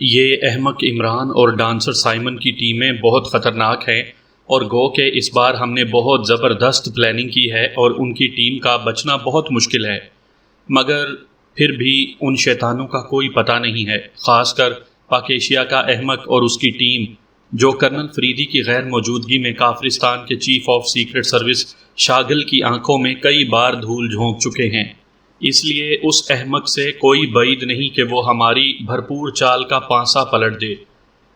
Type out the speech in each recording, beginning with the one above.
یہ احمق عمران اور ڈانسر سائمن کی ٹیمیں بہت خطرناک ہیں اور گو کہ اس بار ہم نے بہت زبردست پلاننگ کی ہے اور ان کی ٹیم کا بچنا بہت مشکل ہے، مگر پھر بھی ان شیطانوں کا کوئی پتہ نہیں ہے، خاص کر پاکیشیا کا احمق اور اس کی ٹیم جو کرنل فریدی کی غیر موجودگی میں کافرستان کے چیف آف سیکرٹ سروس شاگل کی آنکھوں میں کئی بار دھول جھونک چکے ہیں۔ اس لیے اس احمق سے کوئی بعید نہیں کہ وہ ہماری بھرپور چال کا پانسا پلٹ دے۔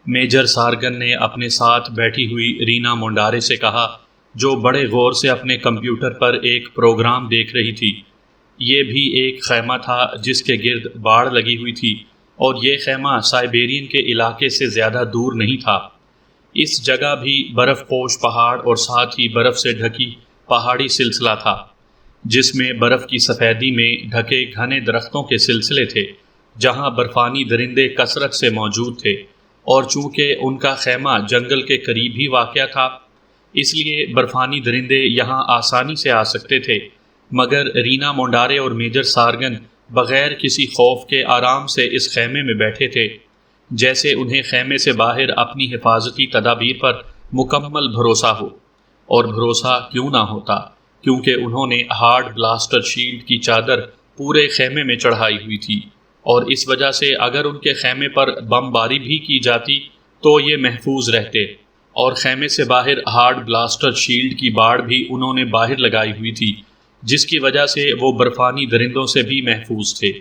میجر سارگن نے اپنے ساتھ بیٹھی ہوئی رینا مونڈارے سے کہا، جو بڑے غور سے اپنے کمپیوٹر پر ایک پروگرام دیکھ رہی تھی۔ یہ بھی ایک خیمہ تھا جس کے گرد باڑ لگی ہوئی تھی، اور یہ خیمہ سائبیرین کے علاقے سے زیادہ دور نہیں تھا۔ اس جگہ بھی برف پوش پہاڑ اور ساتھ ہی برف سے ڈھکی پہاڑی سلسلہ تھا، جس میں برف کی سفیدی میں ڈھکے گھنے درختوں کے سلسلے تھے، جہاں برفانی درندے کثرت سے موجود تھے، اور چونکہ ان کا خیمہ جنگل کے قریب ہی واقع تھا، اس لیے برفانی درندے یہاں آسانی سے آ سکتے تھے، مگر رینا مونڈارے اور میجر سارگن بغیر کسی خوف کے آرام سے اس خیمے میں بیٹھے تھے، جیسے انہیں خیمے سے باہر اپنی حفاظتی تدابیر پر مکمل بھروسہ ہو، اور بھروسہ کیوں نہ ہوتا، کیونکہ انہوں نے ہارڈ بلاسٹر شیلڈ کی چادر پورے خیمے میں چڑھائی ہوئی تھی، اور اس وجہ سے اگر ان کے خیمے پر بم باری بھی کی جاتی تو یہ محفوظ رہتے، اور خیمے سے باہر ہارڈ بلاسٹر شیلڈ کی باڑ بھی انہوں نے باہر لگائی ہوئی تھی، جس کی وجہ سے وہ برفانی درندوں سے بھی محفوظ تھے۔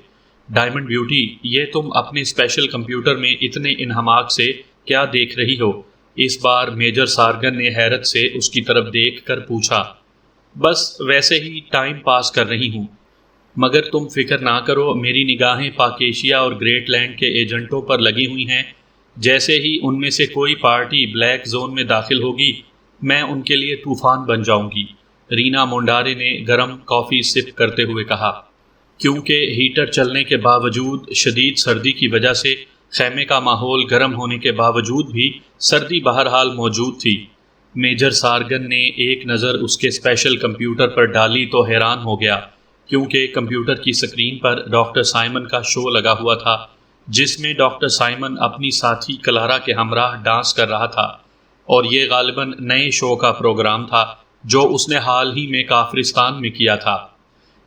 ڈائمنڈ بیوٹی، یہ تم اپنے اسپیشل کمپیوٹر میں اتنے انہماک سے کیا دیکھ رہی ہو؟ اس بار میجر سارگن نے حیرت سے اس کی طرف دیکھ کر پوچھا۔ بس ویسے ہی ٹائم پاس کر رہی ہوں، مگر تم فکر نہ کرو، میری نگاہیں پاکیشیا اور گریٹ لینڈ کے ایجنٹوں پر لگی ہوئی ہیں۔ جیسے ہی ان میں سے کوئی پارٹی بلیک زون میں داخل ہوگی، میں ان کے لیے طوفان بن جاؤں گی، رینا مونڈارے نے گرم کافی سپ کرتے ہوئے کہا۔ کیونکہ ہیٹر چلنے کے باوجود شدید سردی کی وجہ سے خیمے کا ماحول گرم ہونے کے باوجود بھی سردی بہرحال موجود تھی۔ میجر سارگن نے ایک نظر اس کے اسپیشل کمپیوٹر پر ڈالی تو حیران ہو گیا، کیونکہ کمپیوٹر کی سکرین پر ڈاکٹر سائمن کا شو لگا ہوا تھا، جس میں ڈاکٹر سائمن اپنی ساتھی کلارا کے ہمراہ ڈانس کر رہا تھا، اور یہ غالباً نئے شو کا پروگرام تھا جو اس نے حال ہی میں کافرستان میں کیا تھا۔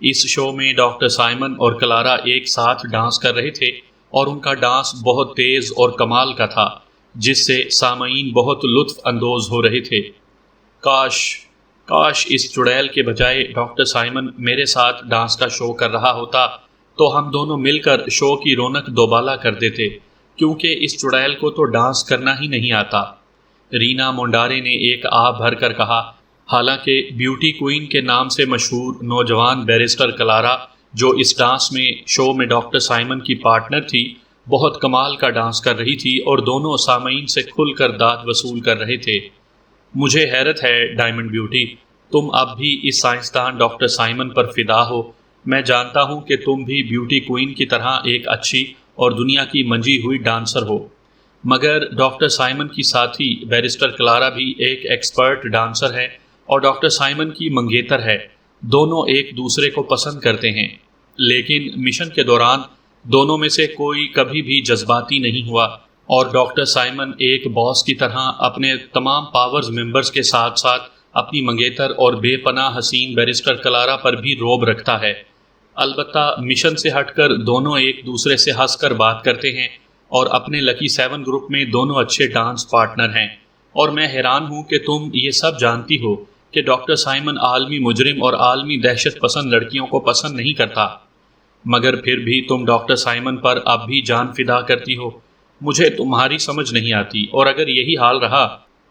اس شو میں ڈاکٹر سائمن اور کلارا ایک ساتھ ڈانس کر رہے تھے، اور ان کا ڈانس بہت تیز اور کمال کا تھا، جس سے سامعین بہت لطف اندوز ہو رہے تھے۔ کاش اس چڑیل کے بجائے ڈاکٹر سائمن میرے ساتھ ڈانس کا شو کر رہا ہوتا تو ہم دونوں مل کر شو کی رونق دوبالا کر دیتے، کیونکہ اس چڑیل کو تو ڈانس کرنا ہی نہیں آتا، رینا مونڈارے نے ایک آہ بھر کر کہا۔ حالانکہ بیوٹی کوئن کے نام سے مشہور نوجوان بیرسٹر کلارا، جو اس ڈانس میں شو میں ڈاکٹر سائمن کی پارٹنر تھی، بہت کمال کا ڈانس کر رہی تھی اور دونوں سامعین سے کھل کر داد وصول کر رہے تھے۔ مجھے حیرت ہے ڈائمنڈ بیوٹی، تم اب بھی اس سائنسدان ڈاکٹر سائمن پر فدا ہو۔ میں جانتا ہوں کہ تم بھی بیوٹی کوئن کی طرح ایک اچھی اور دنیا کی منجی ہوئی ڈانسر ہو، مگر ڈاکٹر سائمن کی ساتھی بیرسٹر کلارا بھی ایک ایکسپرٹ ڈانسر ہے اور ڈاکٹر سائمن کی منگیتر ہے۔ دونوں ایک دوسرے کو پسند کرتے ہیں، لیکن مشن کے دوران دونوں میں سے کوئی کبھی بھی جذباتی نہیں ہوا، اور ڈاکٹر سائمن ایک باس کی طرح اپنے تمام پاورز ممبرز کے ساتھ ساتھ اپنی منگیتر اور بے پناہ حسین بیرسٹر کلارا پر بھی روب رکھتا ہے۔ البتہ مشن سے ہٹ کر دونوں ایک دوسرے سے ہنس کر بات کرتے ہیں، اور اپنے لکی 7 گروپ میں دونوں اچھے ڈانس پارٹنر ہیں، اور میں حیران ہوں کہ تم یہ سب جانتی ہو کہ ڈاکٹر سائمن عالمی مجرم اور عالمی دہشت پسند لڑکیوں کو پسند نہیں کرتا، مگر پھر بھی تم ڈاکٹر سائمن پر اب بھی جان فدا کرتی ہو۔ مجھے تمہاری سمجھ نہیں آتی، اور اگر یہی حال رہا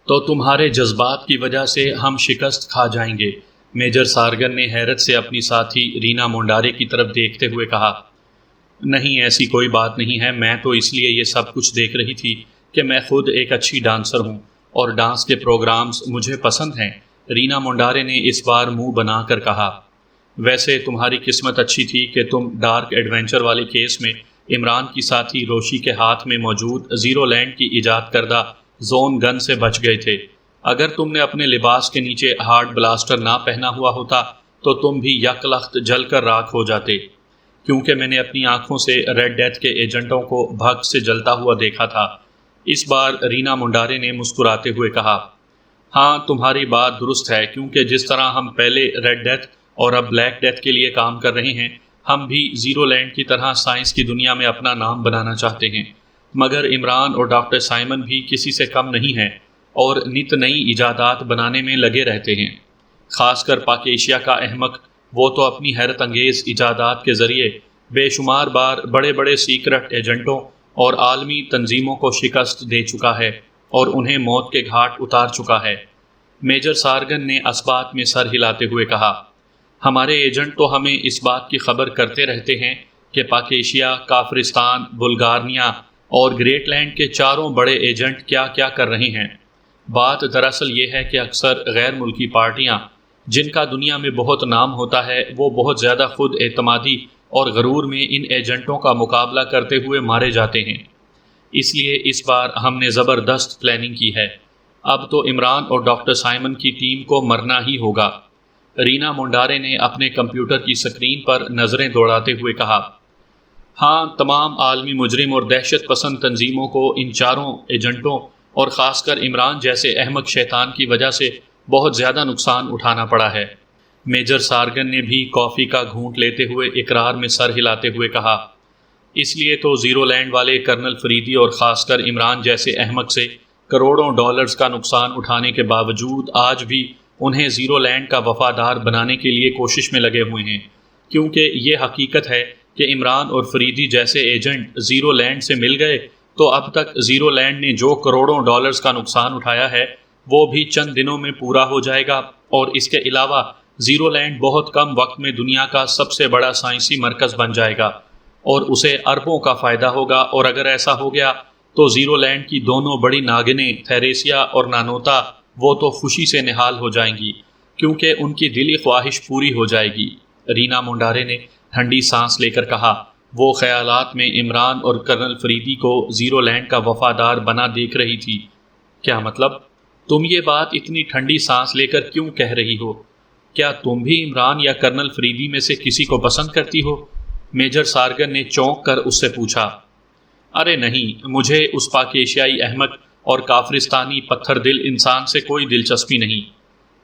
تو تمہارے جذبات کی وجہ سے ہم شکست کھا جائیں گے، میجر سارگن نے حیرت سے اپنی ساتھی رینا مونڈارے کی طرف دیکھتے ہوئے کہا۔ نہیں، ایسی کوئی بات نہیں ہے، میں تو اس لیے یہ سب کچھ دیکھ رہی تھی کہ میں خود ایک اچھی ڈانسر ہوں، اور ڈانس کے پروگرامز مجھے پسند ہیں، رینا مونڈارے نے اس بار منہ بنا کر کہا۔ ویسے تمہاری قسمت اچھی تھی کہ تم ڈارک ایڈونچر والے کیس میں عمران کی ساتھی روشی کے ہاتھ میں موجود زیرو لینڈ کی ایجاد کردہ زون گن سے بچ گئے تھے۔ اگر تم نے اپنے لباس کے نیچے ہارڈ بلاسٹر نہ پہنا ہوا ہوتا تو تم بھی یک لخت جل کر راکھ ہو جاتے۔ کیونکہ میں نے اپنی آنکھوں سے ریڈ ڈیتھ کے ایجنٹوں کو بھگ سے جلتا ہوا دیکھا تھا۔ اس بار رینا منڈارے نے مسکراتے ہوئے کہا، ہاں تمہاری بات درست ہے، کیونکہ جس طرح ہم پہلے ریڈ ڈیتھ اور اب بلیک ڈیتھ کے لیے کام کر رہے ہیں، ہم بھی زیرو لینڈ کی طرح سائنس کی دنیا میں اپنا نام بنانا چاہتے ہیں۔ مگر عمران اور ڈاکٹر سائمن بھی کسی سے کم نہیں ہیں اور نت نئی ایجادات بنانے میں لگے رہتے ہیں۔ خاص کر پاک ایشیا کا احمق، وہ تو اپنی حیرت انگیز ایجادات کے ذریعے بے شمار بار بڑے بڑے سیکرٹ ایجنٹوں اور عالمی تنظیموں کو شکست دے چکا ہے اور انہیں موت کے گھاٹ اتار چکا ہے۔ میجر سارگن نے اسبات میں سر ہلاتے ہوئے کہا، ہمارے ایجنٹ تو ہمیں اس بات کی خبر کرتے رہتے ہیں کہ پاک ایشیا، کافرستان، بلغاریہ اور گریٹ لینڈ کے چاروں بڑے ایجنٹ کیا کیا کر رہے ہیں۔ بات دراصل یہ ہے کہ اکثر غیر ملکی پارٹیاں جن کا دنیا میں بہت نام ہوتا ہے، وہ بہت زیادہ خود اعتمادی اور غرور میں ان ایجنٹوں کا مقابلہ کرتے ہوئے مارے جاتے ہیں۔ اس لیے اس بار ہم نے زبردست پلاننگ کی ہے۔ اب تو عمران اور ڈاکٹر سائمن کی ٹیم کو مرنا ہی ہوگا۔ رینا منڈارے نے اپنے کمپیوٹر کی سکرین پر نظریں دوڑاتے ہوئے کہا، ہاں تمام عالمی مجرم اور دہشت پسند تنظیموں کو ان چاروں ایجنٹوں اور خاص کر عمران جیسے احمق شیطان کی وجہ سے بہت زیادہ نقصان اٹھانا پڑا ہے۔ میجر سارگن نے بھی کافی کا گھونٹ لیتے ہوئے اقرار میں سر ہلاتے ہوئے کہا، اس لیے تو زیرو لینڈ والے کرنل فریدی اور خاص کر عمران جیسے احمق سے کروڑوں ڈالرز کا نقصان اٹھانے کے باوجود آج بھی انہیں زیرو لینڈ کا وفادار بنانے کے لیے کوشش میں لگے ہوئے ہیں، کیونکہ یہ حقیقت ہے کہ عمران اور فریدی جیسے ایجنٹ زیرو لینڈ سے مل گئے تو اب تک زیرو لینڈ نے جو کروڑوں ڈالرز کا نقصان اٹھایا ہے وہ بھی چند دنوں میں پورا ہو جائے گا، اور اس کے علاوہ زیرو لینڈ بہت کم وقت میں دنیا کا سب سے بڑا سائنسی مرکز بن جائے گا اور اسے اربوں کا فائدہ ہوگا۔ اور اگر ایسا ہو گیا تو زیرو لینڈ کی دونوں بڑی ناگنیں تھیریسیا اور نانوتا وہ تو خوشی سے نہال ہو جائیں گی، کیونکہ ان کی دلی خواہش پوری ہو جائے گی۔ رینا منڈارے نے ٹھنڈی سانس لے کر کہا، وہ خیالات میں عمران اور کرنل فریدی کو زیرو لینڈ کا وفادار بنا دیکھ رہی تھی۔ کیا مطلب؟ تم یہ بات اتنی ٹھنڈی سانس لے کر کیوں کہہ رہی ہو؟ کیا تم بھی عمران یا کرنل فریدی میں سے کسی کو پسند کرتی ہو؟ میجر سارگن نے چونک کر اس سے پوچھا۔ ارے نہیں، مجھے اس پاک ایشیائی احمق اور کافرستانی پتھر دل انسان سے کوئی دلچسپی نہیں۔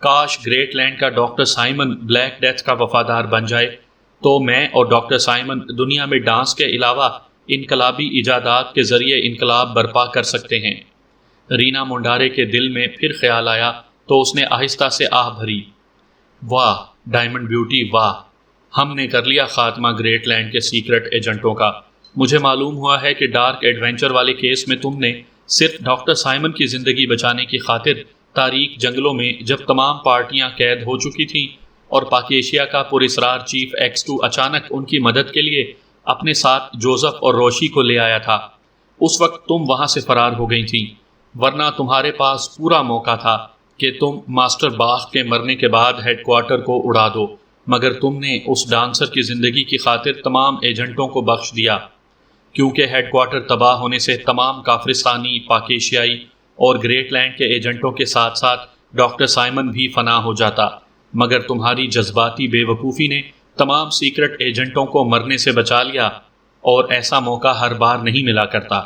کاش گریٹ لینڈ کا ڈاکٹر سائمن بلیک ڈیتھ کا وفادار بن جائے تو میں اور ڈاکٹر سائمن دنیا میں ڈانس کے علاوہ انقلابی ایجادات کے ذریعے انقلاب برپا کر سکتے ہیں۔ رینا منڈارے کے دل میں پھر خیال آیا تو اس نے آہستہ سے آہ بھری، واہ ڈائمنڈ بیوٹی واہ، ہم نے کر لیا خاتمہ گریٹ لینڈ کے سیکرٹ ایجنٹوں کا۔ مجھے معلوم ہوا ہے کہ ڈارک ایڈونچر والے کیس میں تم نے صرف ڈاکٹر سائمن کی زندگی بچانے کی خاطر تاریک جنگلوں میں جب تمام پارٹیاں قید ہو چکی تھیں اور پاک ایشیا کا پراسرار چیف X2 اچانک ان کی مدد کے لیے اپنے ساتھ جوزف اور روشی کو لے آیا تھا، اس وقت تم وہاں سے فرار ہو گئی تھیں، ورنہ تمہارے پاس پورا موقع تھا کہ تم ماسٹر باغ کے مرنے کے بعد ہیڈ کوارٹر کو اڑا دو، مگر تم نے اس ڈانسر کی زندگی کی خاطر تمام ایجنٹوں کو بخش دیا، کیونکہ ہیڈ کوارٹر تباہ ہونے سے تمام کافرستانی، پاک ایشیائی اور گریٹ لینڈ کے ایجنٹوں کے ساتھ ساتھ ڈاکٹر سائمن بھی فنا ہو جاتا، مگر تمہاری جذباتی بے وقوفی نے تمام سیکرٹ ایجنٹوں کو مرنے سے بچا لیا، اور ایسا موقع ہر بار نہیں ملا کرتا۔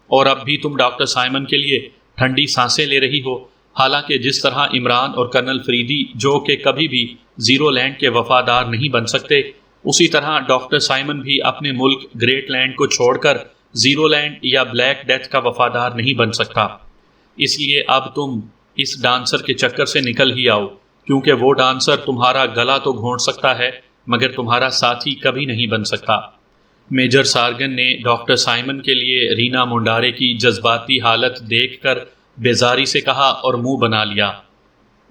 اور اب بھی تم ڈاکٹر سائمن کے لیے ٹھنڈی سانسیں لے رہی ہو، حالانکہ جس طرح عمران اور کرنل فریدی جو کہ کبھی بھی زیرو لینڈ کے وفادار نہیں بن سکتے، اسی طرح ڈاکٹر سائمن بھی اپنے ملک گریٹ لینڈ کو چھوڑ کر زیرو لینڈ یا بلیک ڈیتھ کا وفادار نہیں بن سکتا۔ اس لیے اب تم اس ڈانسر کے چکر سے نکل ہی آؤ، کیونکہ وہ ڈانسر تمہارا گلا تو گھونٹ سکتا ہے مگر تمہارا ساتھی کبھی نہیں بن سکتا۔ میجر سارگن نے ڈاکٹر سائمن کے لیے رینا منڈارے کی جذباتی حالت دیکھ کر بیزاری سے کہا اور منہ بنا لیا،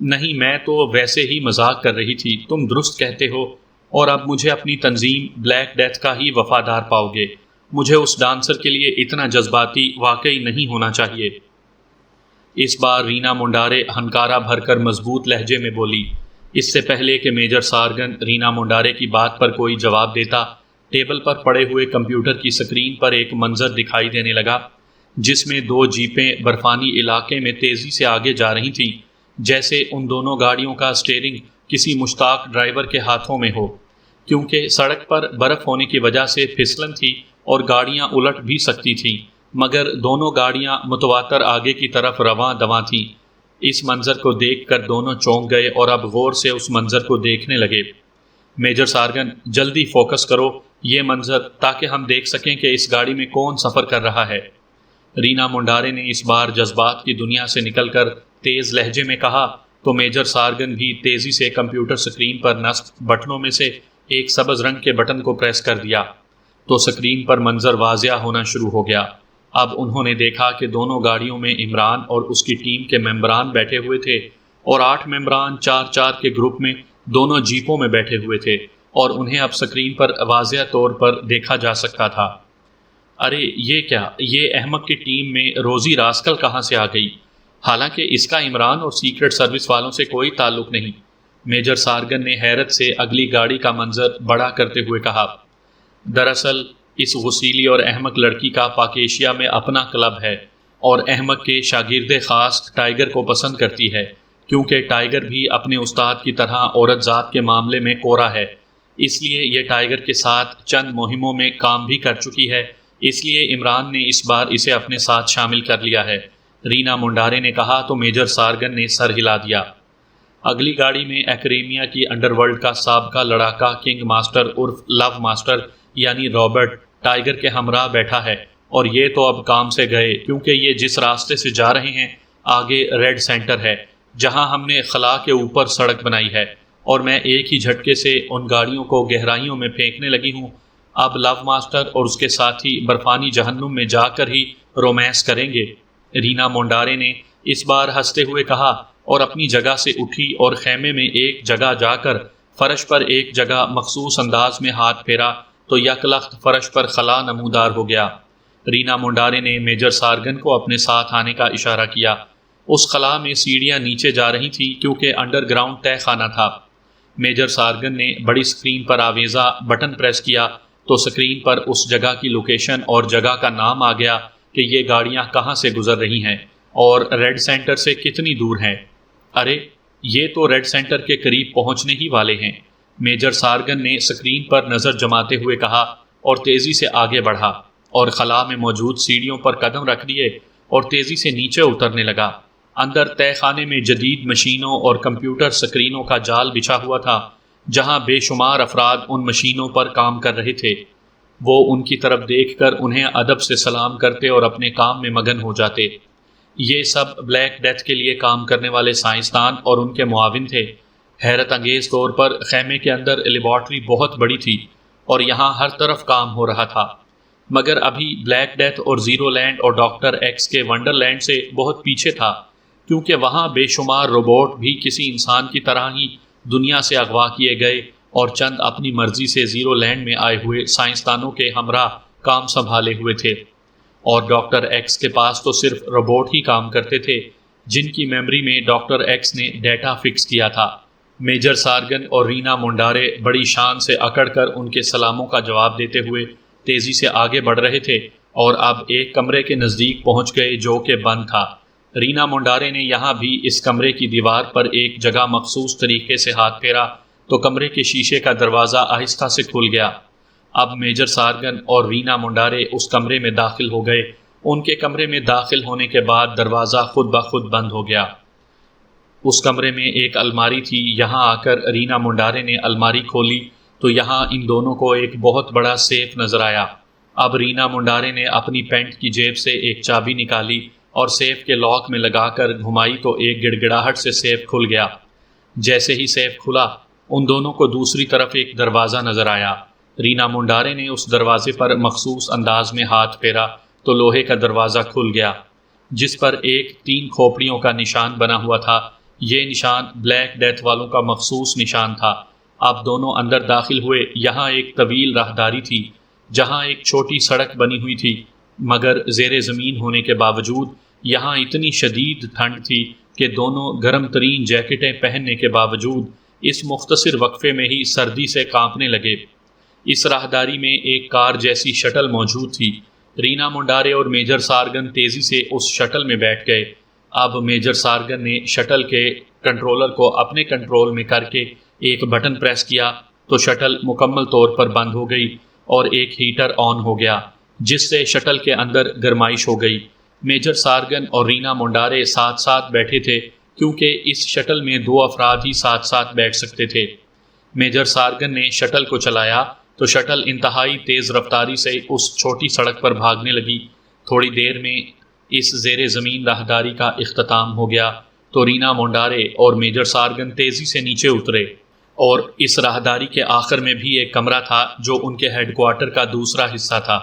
نہیں میں تو ویسے ہی مذاق کر رہی تھی، تم درست کہتے ہو، اور اب مجھے اپنی تنظیم بلیک ڈیتھ کا ہی وفادار پاؤ گے۔ مجھے اس ڈانسر کے لیے اتنا جذباتی واقعی نہیں ہونا چاہیے۔ اس بار رینا منڈارے ہنکارا بھر کر مضبوط لہجے میں بولی۔ اس سے پہلے کہ میجر سارگن رینا منڈارے کی بات پر کوئی جواب دیتا، ٹیبل پر پڑے ہوئے کمپیوٹر کی سکرین پر ایک منظر دکھائی دینے لگا جس میں دو جیپیں برفانی علاقے میں تیزی سے آگے جا رہی تھیں، جیسے ان دونوں گاڑیوں کا اسٹیئرنگ کسی مشتاق ڈرائیور کے ہاتھوں میں ہو۔ کیونکہ سڑک پر برف ہونے کی وجہ سے پھسلن تھی اور گاڑیاں الٹ بھی سکتی تھیں، مگر دونوں گاڑیاں متواتر آگے کی طرف رواں دواں تھیں۔ اس منظر کو دیکھ کر دونوں چونک گئے اور اب غور سے اس منظر کو دیکھنے لگے۔ میجر سارگن، جلدی فوکس کرو یہ منظر، تاکہ ہم دیکھ سکیں کہ اس گاڑی میں کون سفر کر رہا ہے۔ رینا منڈارے نے اس بار جذبات کی دنیا سے نکل کر تیز لہجے میں کہا تو میجر سارگن بھی تیزی سے کمپیوٹر سکرین پر نصب بٹنوں میں سے ایک سبز رنگ کے بٹن کو پریس کر دیا تو سکرین پر منظر واضح ہونا شروع ہو گیا۔ اب انہوں نے دیکھا کہ دونوں گاڑیوں میں عمران اور اس کی ٹیم کے ممبران بیٹھے ہوئے تھے اور 8 ممبران 4-4 کے گروپ میں دونوں جیپوں میں بیٹھے ہوئے تھے اور انہیں اب سکرین پر واضح طور پر دیکھا جا سکتا تھا۔ ارے یہ کیا، یہ احمق کی ٹیم میں روزی راسکل کہاں سے آ گئی؟ حالانکہ اس کا عمران اور سیکرٹ سروس والوں سے کوئی تعلق نہیں۔ میجر سارگن نے حیرت سے اگلی گاڑی کا منظر بڑا کرتے ہوئے کہا، دراصل اس غسیلی اور احمق لڑکی کا پاکیشیا میں اپنا کلب ہے اور احمق کے شاگرد خاص ٹائیگر کو پسند کرتی ہے، کیونکہ ٹائیگر بھی اپنے استاد کی طرح عورت ذات کے معاملے میں کورا ہے۔ اس لیے یہ ٹائیگر کے ساتھ چند مہموں میں کام بھی کر چکی ہے، اس لیے عمران نے اس بار اسے اپنے ساتھ شامل کر لیا ہے، رینا منڈارے نے کہا تو میجر سارگن نے سر ہلا دیا۔ اگلی گاڑی میں ایکریمیا کی انڈر ورلڈ کا سابقہ لڑاکا کنگ ماسٹر عرف لو ماسٹر یعنی رابرٹ ٹائیگر کے ہمراہ بیٹھا ہے، اور یہ تو اب کام سے گئے کیونکہ یہ جس راستے سے جا رہے ہیں آگے ریڈ سینٹر ہے، جہاں ہم نے خلا کے اوپر سڑک بنائی ہے، اور میں ایک ہی جھٹکے سے ان گاڑیوں کو گہرائیوں میں پھینکنے لگی ہوں۔ اب لو ماسٹر اور اس کے ساتھی برفانی جہنم میں جا کر ہی رومانس کریں گے، رینا منڈارے نے اس بار ہنستے ہوئے کہا اور اپنی جگہ سے اٹھی اور خیمے میں ایک جگہ جا کر فرش پر ایک جگہ مخصوص انداز میں ہاتھ پھیرا تو یک لخت فرش پر خلا نمودار ہو گیا۔ رینا منڈارے نے میجر سارگن کو اپنے ساتھ آنے کا اشارہ کیا۔ اس خلا میں سیڑھیاں نیچے جا رہی تھیں کیونکہ انڈر گراؤنڈ تہہ خانہ تھا۔ میجر سارگن نے بڑی سکرین پر آویزہ بٹن پریس کیا تو سکرین پر اس جگہ کی لوکیشن اور جگہ کا نام آ گیا کہ یہ گاڑیاں کہاں سے گزر رہی ہیں اور ریڈ سینٹر سے کتنی دور ہیں۔ ارے یہ تو ریڈ سینٹر کے قریب پہنچنے ہی والے ہیں، میجر سارگن نے سکرین پر نظر جماتے ہوئے کہا اور تیزی سے آگے بڑھا اور خلا میں موجود سیڑھیوں پر قدم رکھ دیے اور تیزی سے نیچے اترنے لگا۔ اندر تہہ خانے میں جدید مشینوں اور کمپیوٹر سکرینوں کا جال بچھا ہوا تھا، جہاں بے شمار افراد ان مشینوں پر کام کر رہے تھے۔ وہ ان کی طرف دیکھ کر انہیں ادب سے سلام کرتے اور اپنے کام میں مگن ہو جاتے۔ یہ سب بلیک ڈیتھ کے لیے کام کرنے والے سائنسدان اور ان کے معاون تھے۔ حیرت انگیز طور پر خیمے کے اندر لیبارٹری بہت بڑی تھی اور یہاں ہر طرف کام ہو رہا تھا، مگر ابھی بلیک ڈیتھ اور زیرو لینڈ اور ڈاکٹر ایکس کے ونڈر لینڈ سے بہت پیچھے تھا، کیونکہ وہاں بے شمار روبوٹ بھی کسی انسان کی طرح ہی دنیا سے اغوا کیے گئے اور چند اپنی مرضی سے زیرو لینڈ میں آئے ہوئے سائنسدانوں کے ہمراہ کام سنبھالے ہوئے تھے، اور ڈاکٹر ایکس کے پاس تو صرف روبوٹ ہی کام کرتے تھے جن کی میموری میں ڈاکٹر ایکس نے ڈیٹا فکس کیا تھا۔ میجر سارگن اور رینا منڈارے بڑی شان سے اکڑ کر ان کے سلاموں کا جواب دیتے ہوئے تیزی سے آگے بڑھ رہے تھے اور اب ایک کمرے کے نزدیک پہنچ گئے جو کہ بند تھا۔ رینا منڈارے نے یہاں بھی اس کمرے کی دیوار پر ایک جگہ مخصوص طریقے سے ہاتھ پھیرا تو کمرے کے شیشے کا دروازہ آہستہ سے کھل گیا۔ اب میجر سارگن اور رینا منڈارے اس کمرے میں داخل ہو گئے۔ ان کے کمرے میں داخل ہونے کے بعد دروازہ خود بخود بند ہو گیا۔ اس کمرے میں ایک الماری تھی۔ یہاں آ کر رینا منڈارے نے الماری کھولی تو یہاں ان دونوں کو ایک بہت بڑا سیف نظر آیا۔ اب رینا منڈارے نے اپنی پینٹ کی جیب سے ایک چابی نکالی اور سیف کے لاک میں لگا کر گھمائی تو ایک گڑگڑاہٹ سے سیف کھل گیا۔ جیسے ہی سیف کھلا ان دونوں کو دوسری طرف ایک دروازہ نظر آیا۔ رینا منڈارے نے اس دروازے پر مخصوص انداز میں ہاتھ پھیرا تو لوہے کا دروازہ کھل گیا جس پر ایک 3 کھوپڑیوں کا نشان بنا ہوا تھا۔ یہ نشان بلیک ڈیتھ والوں کا مخصوص نشان تھا۔ اب دونوں اندر داخل ہوئے۔ یہاں ایک طویل راہداری تھی جہاں ایک چھوٹی سڑک بنی ہوئی تھی، مگر زیر زمین ہونے کے باوجود یہاں اتنی شدید ٹھنڈ تھی کہ دونوں گرم ترین جیکٹیں پہننے کے باوجود اس مختصر وقفے میں ہی سردی سے کانپنے لگے۔ اس راہداری میں ایک کار جیسی شٹل موجود تھی۔ رینا منڈارے اور میجر سارگن تیزی سے اس شٹل میں بیٹھ گئے۔ اب میجر سارگن نے شٹل کے کنٹرولر کو اپنے کنٹرول میں کر کے ایک بٹن پریس کیا تو شٹل مکمل طور پر بند ہو گئی اور ایک ہیٹر آن ہو گیا، جس سے شٹل کے اندر گرمائش ہو گئی۔ میجر سارگن اور رینا منڈارے ساتھ ساتھ بیٹھے تھے کیونکہ اس شٹل میں 2 افراد ہی ساتھ ساتھ بیٹھ سکتے تھے۔ میجر سارگن نے شٹل کو چلایا تو شٹل انتہائی تیز رفتاری سے اس چھوٹی سڑک پر بھاگنے لگی۔ تھوڑی دیر میں اس زیر زمین راہداری کا اختتام ہو گیا تو رینا منڈارے اور میجر سارگن تیزی سے نیچے اترے، اور اس راہداری کے آخر میں بھی ایک کمرہ تھا جو ان کے ہیڈ کوارٹر کا دوسرا حصہ تھا۔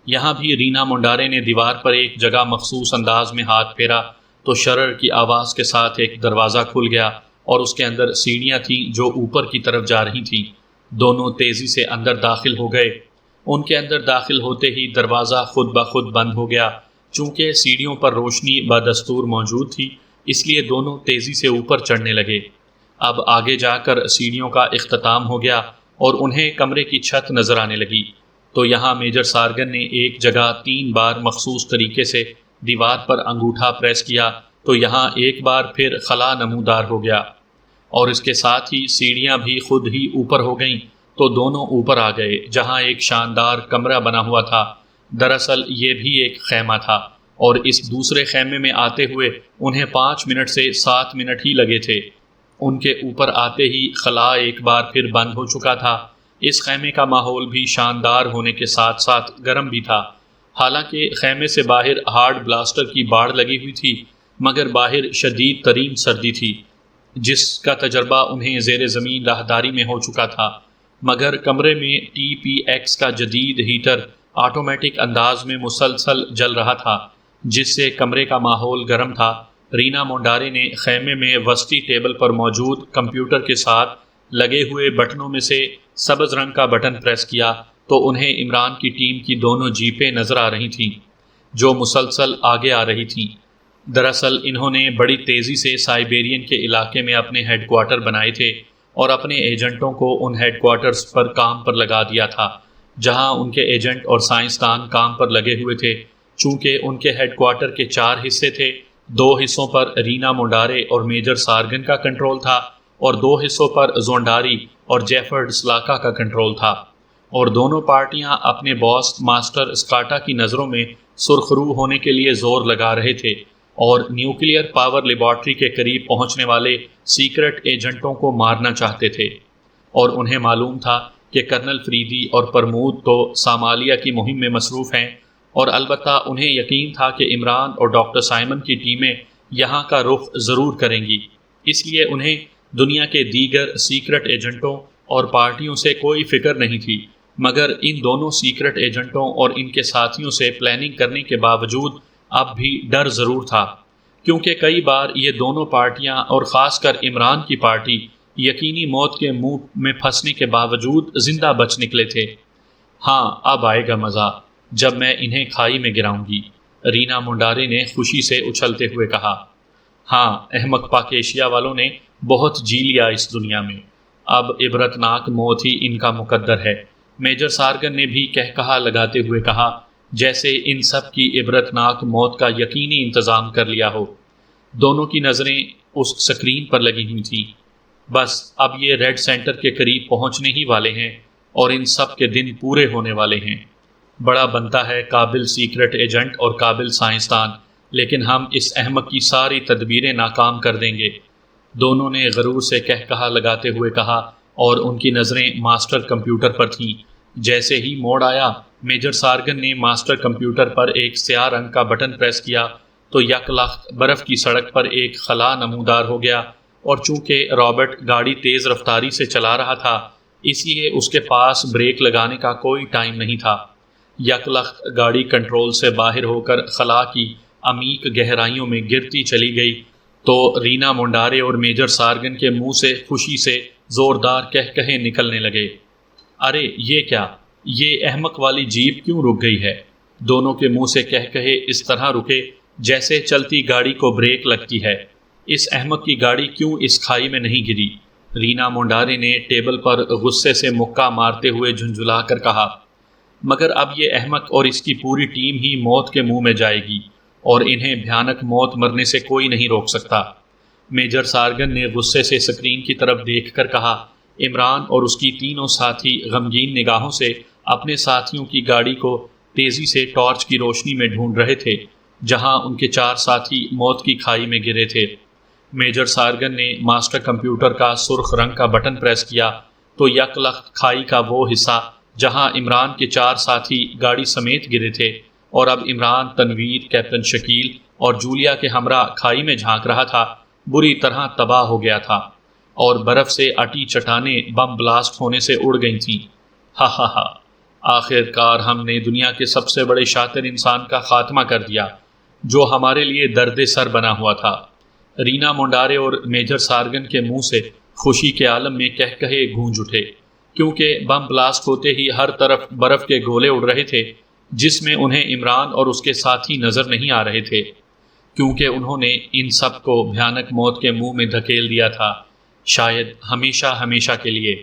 یہاں بھی رینا منڈارے نے دیوار پر ایک جگہ مخصوص انداز میں ہاتھ پھیرا تو شرر کی آواز کے ساتھ ایک دروازہ کھل گیا اور اس کے اندر سیڑھیاں تھیں جو اوپر کی طرف جا رہی تھیں۔ دونوں تیزی سے اندر داخل ہو گئے۔ ان کے اندر داخل ہوتے ہی دروازہ خود بخود بند ہو گیا۔ چونکہ سیڑھیوں پر روشنی بدستور موجود تھی، اس لیے دونوں تیزی سے اوپر چڑھنے لگے۔ اب آگے جا کر سیڑھیوں کا اختتام ہو گیا اور انہیں کمرے کی چھت نظر آنے لگی۔ تو یہاں میجر سارگن نے ایک جگہ 3 بار مخصوص طریقے سے دیوار پر انگوٹھا پریس کیا تو یہاں ایک بار پھر خلا نمودار ہو گیا، اور اس کے ساتھ ہی سیڑھیاں بھی خود ہی اوپر ہو گئیں تو دونوں اوپر آ گئے، جہاں ایک شاندار کمرہ بنا ہوا تھا۔ دراصل یہ بھی ایک خیمہ تھا، اور اس دوسرے خیمے میں آتے ہوئے انہیں 5 منٹ سے 7 منٹ ہی لگے تھے۔ ان کے اوپر آتے ہی خلا ایک بار پھر بند ہو چکا تھا۔ اس خیمے کا ماحول بھی شاندار ہونے کے ساتھ ساتھ گرم بھی تھا۔ حالانکہ خیمے سے باہر ہارڈ بلاسٹر کی باڑ لگی ہوئی تھی، مگر باہر شدید ترین سردی تھی، جس کا تجربہ انہیں زیر زمین راہداری میں ہو چکا تھا۔ مگر کمرے میں TPX کا جدید ہیٹر آٹومیٹک انداز میں مسلسل جل رہا تھا، جس سے کمرے کا ماحول گرم تھا۔ رینا منڈارے نے خیمے میں وسطی ٹیبل پر موجود کمپیوٹر کے ساتھ لگے ہوئے بٹنوں میں سے سبز رنگ کا بٹن پریس کیا تو انہیں عمران کی ٹیم کی دونوں جیپیں نظر آ رہی تھیں جو مسلسل آگے آ رہی تھیں۔ دراصل انہوں نے بڑی تیزی سے سائبیرین کے علاقے میں اپنے ہیڈ کوارٹر بنائے تھے اور اپنے ایجنٹوں کو ان ہیڈ کوارٹرز پر کام پر لگا دیا تھا جہاں ان کے ایجنٹ اور سائنسدان کام پر لگے ہوئے تھے۔ چونکہ ان کے ہیڈ کوارٹر کے 4 حصے تھے، 2 حصوں پر رینا منڈارے اور میجر سارگن کا کنٹرول تھا اور 2 حصوں پر زونڈاری اور جیفرڈ سلاکا کا کنٹرول تھا، اور دونوں پارٹیاں اپنے باس ماسٹر اسکاٹا کی نظروں میں سرخرو ہونے کے لیے زور لگا رہے تھے اور نیوکلیئر پاور لیبارٹری کے قریب پہنچنے والے سیکرٹ ایجنٹوں کو مارنا چاہتے تھے۔ اور انہیں معلوم تھا کہ کرنل فریدی اور پرمود تو صامالیہ کی مہم میں مصروف ہیں، اور البتہ انہیں یقین تھا کہ عمران اور ڈاکٹر سائمن کی ٹیمیں یہاں کا رخ ضرور کریں گی۔ اس لیے انہیں دنیا کے دیگر سیکرٹ ایجنٹوں اور پارٹیوں سے کوئی فکر نہیں تھی، مگر ان دونوں سیکرٹ ایجنٹوں اور ان کے ساتھیوں سے پلاننگ کرنے کے باوجود اب بھی ڈر ضرور تھا، کیونکہ کئی بار یہ دونوں پارٹیاں اور خاص کر عمران کی پارٹی یقینی موت کے منہ میں پھنسنے کے باوجود زندہ بچ نکلے تھے۔ ہاں، اب آئے گا مزہ جب میں انہیں کھائی میں گراؤں گی، رینا منڈارے نے خوشی سے اچھلتے ہوئے کہا۔ ہاں، احمق پاکیشیا والوں نے بہت جی لیا اس دنیا میں، اب عبرتناک موت ہی ان کا مقدر ہے، میجر سارگن نے بھی کہا لگاتے ہوئے کہا، جیسے ان سب کی عبرتناک موت کا یقینی انتظام کر لیا ہو۔ دونوں کی نظریں اس سکرین پر لگی ہوئی تھیں۔ بس اب یہ ریڈ سینٹر کے قریب پہنچنے ہی والے ہیں اور ان سب کے دن پورے ہونے والے ہیں۔ بڑا بنتا ہے قابل سیکرٹ ایجنٹ اور قابل سائنسدان، لیکن ہم اس احمق کی ساری تدبیریں ناکام کر دیں گے، دونوں نے غرور سے کہا لگاتے ہوئے کہا، اور ان کی نظریں ماسٹر کمپیوٹر پر تھیں۔ جیسے ہی موڑ آیا، میجر سارگن نے ماسٹر کمپیوٹر پر ایک سیاہ رنگ کا بٹن پریس کیا تو یک لخت برف کی سڑک پر ایک خلا نمودار ہو گیا، اور چونکہ رابرٹ گاڑی تیز رفتاری سے چلا رہا تھا، اس لیے اس کے پاس بریک لگانے کا کوئی ٹائم نہیں تھا۔ یک لخت گاڑی کنٹرول سے باہر ہو کر خلا کی عمیق گہرائیوں میں گرتی چلی گئی تو رینا منڈارے اور میجر سارگن کے منہ سے خوشی سے زوردار کہے نکلنے لگے۔ ارے یہ کیا، یہ احمق والی جیپ کیوں رک گئی ہے؟ دونوں کے منہ سے کہے اس طرح رکے جیسے چلتی گاڑی کو بریک لگتی ہے۔ اس احمق کی گاڑی کیوں اس کھائی میں نہیں گری؟ رینا منڈارے نے ٹیبل پر غصے سے مکہ مارتے ہوئے جھنجھلا کر کہا۔ مگر اب یہ احمق اور اس کی پوری ٹیم ہی موت کے منہ میں جائے گی، اور انہیں بھیانک موت مرنے سے کوئی نہیں روک سکتا۔ میجر سارگن نے غصے سے سکرین کی طرف دیکھ کر کہا، عمران اور اس کی تینوں ساتھی غمگین نگاہوں سے اپنے ساتھیوں کی گاڑی کو تیزی سے ٹارچ کی روشنی میں ڈھونڈ رہے تھے جہاں ان کے 4 ساتھی موت کی کھائی میں گرے تھے۔ میجر سارگن نے ماسٹر کمپیوٹر کا سرخ رنگ کا بٹن پریس کیا تو یک لخت کھائی کا وہ حصہ جہاں عمران کے 4 ساتھی گاڑی سمیت گرے تھے اور اب عمران، تنویر، کیپٹن شکیل اور جولیا کے ہمراہ کھائی میں جھانک رہا تھا، بری طرح تباہ ہو گیا تھا اور برف سے اٹی چٹانیں بم بلاسٹ ہونے سے اڑ گئی تھیں۔ ہا ہا ہا، آخر کار ہم نے دنیا کے سب سے بڑے شاطر انسان کا خاتمہ کر دیا جو ہمارے لیے درد سر بنا ہوا تھا۔ رینا مونڈارے اور میجر سارگن کے منہ سے خوشی کے عالم میں کہے گونج اٹھے، کیونکہ بم بلاسٹ ہوتے ہی ہر طرف برف کے گولے اڑ رہے تھے جس میں انہیں عمران اور اس کے ساتھی نظر نہیں آ رہے تھے، کیونکہ انہوں نے ان سب کو بھیانک موت کے منہ میں دھکیل دیا تھا، شاید ہمیشہ ہمیشہ کے لیے۔